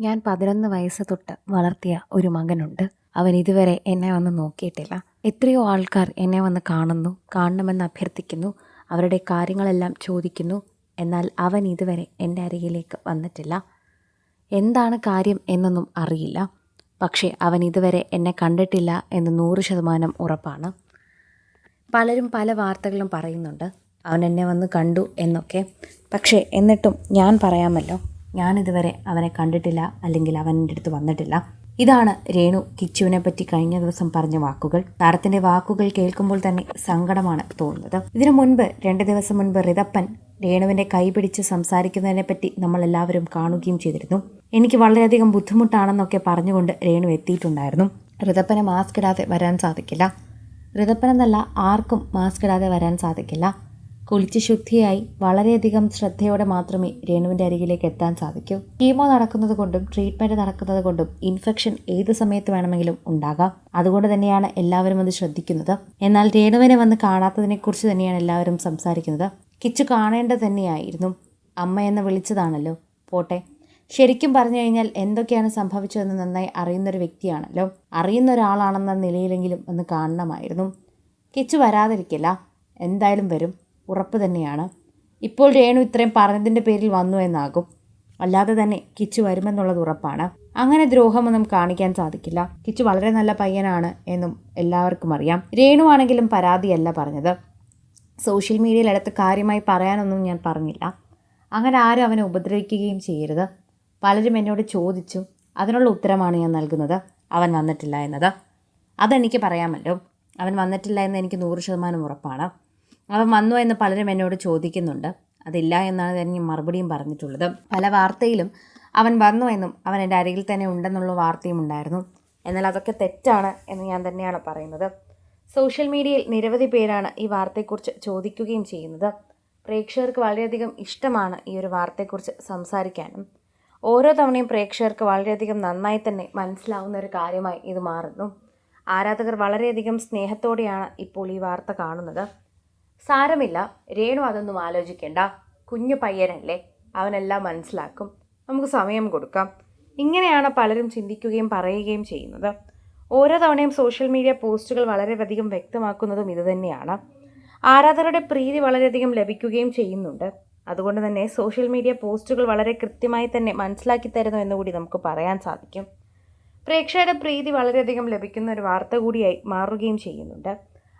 ഞാൻ 11 വയസ്സ് തൊട്ട് വളർത്തിയ ഒരു മകനുണ്ട്. അവൻ ഇതുവരെ എന്നെ വന്ന് നോക്കിയിട്ടില്ല. എത്രയോ ആൾക്കാർ എന്നെ വന്ന് കാണുന്നു, കാണണമെന്ന് അഭ്യർത്ഥിക്കുന്നു, അവരുടെ കാര്യങ്ങളെല്ലാം ചോദിക്കുന്നു. എന്നാൽ അവൻ ഇതുവരെ എൻ്റെ അരികിലേക്ക് വന്നിട്ടില്ല. എന്താണ് കാര്യം എന്നൊന്നും അറിയില്ല. പക്ഷേ അവൻ ഇതുവരെ എന്നെ കണ്ടിട്ടില്ല എന്ന് 100% ഉറപ്പാണ്. പലരും പല വാർത്തകളും പറയുന്നുണ്ട്, അവൻ എന്നെ വന്ന് കണ്ടു എന്നൊക്കെ. പക്ഷേ എന്നിട്ടും ഞാൻ പറയാമല്ലോ, ഞാനിതുവരെ അവനെ കണ്ടിട്ടില്ല, അല്ലെങ്കിൽ അവൻ എൻ്റെ അടുത്ത് വന്നിട്ടില്ല. ഇതാണ് രേണു കിച്ചുവിനെ പറ്റി കഴിഞ്ഞ ദിവസം പറഞ്ഞ വാക്കുകൾ. താരത്തിൻ്റെ വാക്കുകൾ കേൾക്കുമ്പോൾ തന്നെ സങ്കടമാണ് തോന്നുന്നത്. ഇതിനു മുൻപ് 2 ദിവസം മുൻപ് റിതപ്പൻ രേണുവിൻ്റെ കൈ പിടിച്ച് സംസാരിക്കുന്നതിനെ പറ്റി നമ്മളെല്ലാവരും കാണുകയും ചെയ്തിരുന്നു. എനിക്ക് വളരെയധികം ബുദ്ധിമുട്ടാണെന്നൊക്കെ പറഞ്ഞുകൊണ്ട് രേണു എത്തിയിട്ടുണ്ടായിരുന്നു. റിതപ്പന് മാസ്ക് ഇടാതെ വരാൻ സാധിക്കില്ല. റിതപ്പനെന്നല്ല, ആർക്കും മാസ്ക് ഇടാതെ വരാൻ സാധിക്കില്ല. കുളിച്ച് ശുദ്ധിയായി വളരെയധികം ശ്രദ്ധയോടെ മാത്രമേ രേണുവിൻ്റെ അരികിലേക്ക് എത്താൻ സാധിക്കൂ. കീമോ നടക്കുന്നത് കൊണ്ടും ട്രീറ്റ്മെൻറ്റ് നടക്കുന്നത് കൊണ്ടും ഇൻഫെക്ഷൻ ഏത് സമയത്ത് വേണമെങ്കിലും ഉണ്ടാകാം. അതുകൊണ്ട് തന്നെയാണ് എല്ലാവരും അത് ശ്രദ്ധിക്കുന്നത്. എന്നാൽ രേണുവിനെ വന്ന് കാണാത്തതിനെക്കുറിച്ച് തന്നെയാണ് എല്ലാവരും സംസാരിക്കുന്നത്. കിച്ചു കാണേണ്ടത് തന്നെയായിരുന്നു. അമ്മയെന്ന് വിളിച്ചതാണല്ലോ, പോട്ടെ. ശരിക്കും പറഞ്ഞു കഴിഞ്ഞാൽ എന്തൊക്കെയാണ് സംഭവിച്ചതെന്ന് നന്നായി അറിയുന്നൊരു വ്യക്തിയാണല്ലോ. അറിയുന്ന ഒരാളാണെന്ന നിലയിലെങ്കിലും ഒന്ന് കാണണമായിരുന്നു. കിച്ചു വരാതിരിക്കില്ല, എന്തായാലും വരും, ഉറപ്പ് തന്നെയാണ്. ഇപ്പോൾ രേണു ഇത്രയും പറഞ്ഞതിൻ്റെ പേരിൽ വന്നു എന്നാകും, അല്ലാതെ തന്നെ കിച്ചു വരുമെന്നുള്ളത് ഉറപ്പാണ്. അങ്ങനെ ദ്രോഹമൊന്നും കാണിക്കാൻ സാധിക്കില്ല. കിച്ചു വളരെ നല്ല പയ്യനാണ് എന്നും എല്ലാവർക്കും അറിയാം. രേണു ആണെങ്കിലും പരാതിയല്ല പറഞ്ഞത്. സോഷ്യൽ മീഡിയയിൽ അടുത്ത് കാര്യമായി പറയാനൊന്നും ഞാൻ പറഞ്ഞില്ല. അങ്ങനെ ആരും അവനെ ഉപദ്രവിക്കുകയും ചെയ്യരുത്. പലരും എന്നോട് ചോദിച്ചു, അതിനുള്ള ഉത്തരമാണ് ഞാൻ നൽകുന്നത്. അവൻ വന്നിട്ടില്ല എന്നത് അതെനിക്ക് പറയാമല്ലോ. അവൻ വന്നിട്ടില്ല എന്ന് എനിക്ക് 100% ഉറപ്പാണ്. അവൻ വന്നു എന്ന് പലരും എന്നോട് ചോദിക്കുന്നുണ്ട്. അതില്ല എന്നാണ് ഞാൻ മറുപടിയും പറഞ്ഞിട്ടുള്ളത്. പല വാർത്തയിലും അവൻ വന്നു എന്നും അവൻ എൻ്റെ അരികിൽ തന്നെ ഉണ്ടെന്നുള്ള വാർത്തയും ഉണ്ടായിരുന്നു. എന്നാൽ അതൊക്കെ തെറ്റാണ് എന്ന് ഞാൻ തന്നെയാണ് പറയുന്നത്. സോഷ്യൽ മീഡിയയിൽ നിരവധി പേരാണ് ഈ വാർത്തയെക്കുറിച്ച് ചോദിക്കുകയും ചെയ്യുന്നത്. പ്രേക്ഷകർക്ക് വളരെയധികം ഇഷ്ടമാണ് ഈ ഒരു വാർത്തയെക്കുറിച്ച് സംസാരിക്കാനും. ഓരോ തവണയും പ്രേക്ഷകർക്ക് വളരെയധികം നന്നായി തന്നെ മനസ്സിലാവുന്ന ഒരു കാര്യമായി ഇത് മാറുന്നു. ആരാധകർ വളരെയധികം സ്നേഹത്തോടെയാണ് ഇപ്പോൾ ഈ വാർത്ത കാണുന്നത്. സാരമില്ല, രേണു അതൊന്നും ആലോചിക്കേണ്ട, കുഞ്ഞു പയ്യനല്ലേ, അവനെല്ലാം മനസ്സിലാക്കും, നമുക്ക് സമയം കൊടുക്കാം. ഇങ്ങനെയാണ് പലരും ചിന്തിക്കുകയും പറയുകയും ചെയ്യുന്നത്. ഓരോ തവണയും സോഷ്യൽ മീഡിയ പോസ്റ്റുകൾ വളരെയധികം വ്യക്തമാക്കുന്നതും ഇതുതന്നെയാണ്. ആരാധകരുടെ പ്രീതി വളരെയധികം ലഭിക്കുകയും ചെയ്യുന്നുണ്ട്. അതുകൊണ്ട് തന്നെ സോഷ്യൽ മീഡിയ പോസ്റ്റുകൾ വളരെ കൃത്യമായി തന്നെ മനസ്സിലാക്കി തരുന്നു എന്നുകൂടി നമുക്ക് പറയാൻ സാധിക്കും. പ്രേക്ഷകരുടെ പ്രീതി വളരെയധികം ലഭിക്കുന്ന ഒരു വാർത്ത കൂടിയായി മാറുകയും ചെയ്യുന്നുണ്ട്.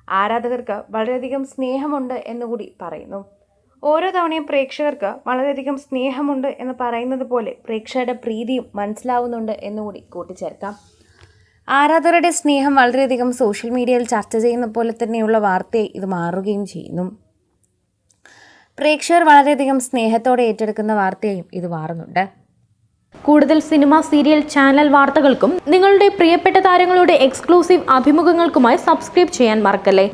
ആരാധകർക്ക് വളരെയധികം സ്നേഹമുണ്ട് എന്നുകൂടി പറയുന്നു. ഓരോ തവണയും പ്രേക്ഷകർക്ക് വളരെയധികം സ്നേഹമുണ്ട് എന്ന് പറയുന്നത് പോലെ പ്രേക്ഷകരുടെ പ്രീതിയും മനസ്സിലാവുന്നുണ്ട് എന്നുകൂടി കൂട്ടിച്ചേർക്കാം. ആരാധകരുടെ സ്നേഹം വളരെയധികം സോഷ്യൽ മീഡിയയിൽ ചർച്ച ചെയ്യുന്ന പോലെ തന്നെയുള്ള വാർത്തയായി ഇത് മാറുകയും ചെയ്യുന്നു. പ്രേക്ഷകർ വളരെയധികം സ്നേഹത്തോടെ ഏറ്റെടുക്കുന്ന വാർത്തയായും ഇത് മാറുന്നുണ്ട്. കൂടുതൽ സിനിമ, സീരിയൽ, ചാനൽ വാർത്തകൾക്കും നിങ്ങളുടെ പ്രിയപ്പെട്ട താരങ്ങളുടെ എക്സ്ക്ലൂസീവ് അഭിമുഖങ്ങൾക്കുമായി സബ്സ്ക്രൈബ് ചെയ്യാൻ മറക്കല്ലേ.